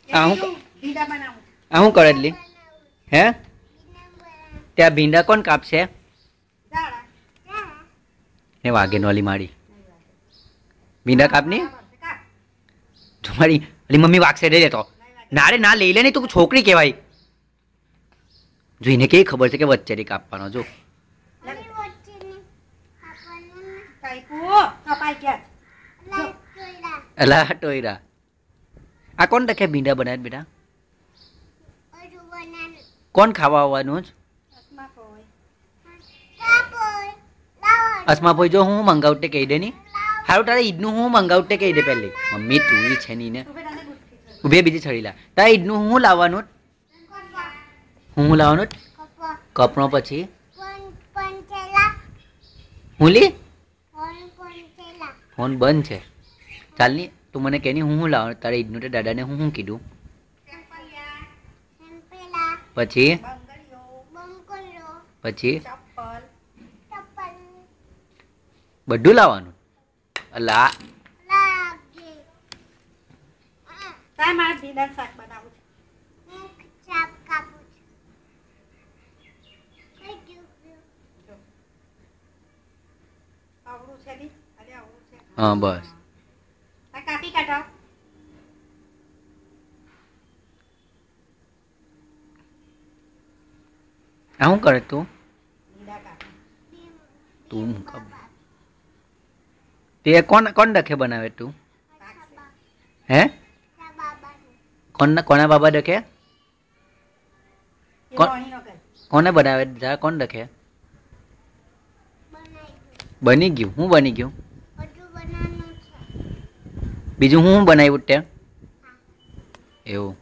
આ હું કરેલી હે ત્યાં ભીંડા કોણ કાપશે એ વાગે નોલી મારી ભીંડા કાપની તમારી અલી મમ્મી વાગશે રે તો ના રે ના લઈ લે નહીં તું છોકરી કહેવાય જોઈને કેવી ખબર છે કે વચ્ચેથી કાપવાનો જો અલા ટોયરા આ કોણ રખે ભીંડા બનાવે બેટા કોણ ખાવા આવવાનું જ અસમા ભાઈ જો હું મંગાવટે કહી દે ની હારું તારે ઈદનું હું મંગાવટે કહી દે પહેલી મમ્મી તું છે ની ને ઉભે બીજી છડીલા તારે ઈદનું હું લાવવાનું હું લાવવાનું કપડો પછી હું લી ફોન બંધ છે ચાલ ની તું મને કહે હું લાવવાનું તારે ઈદનું તો દાદાને હું કીધું પછી પછી બધું લાવવાનું અલા હા બસ આ શું કરે તું તું તે કોણ કોણ ડખે બનાવે તું હે કોના બાબા ડખે કોને બનાવે કોણ ડખે બની ગયું હું બની ગયું બીજું હું બનાવ્યું ત્યાં એવું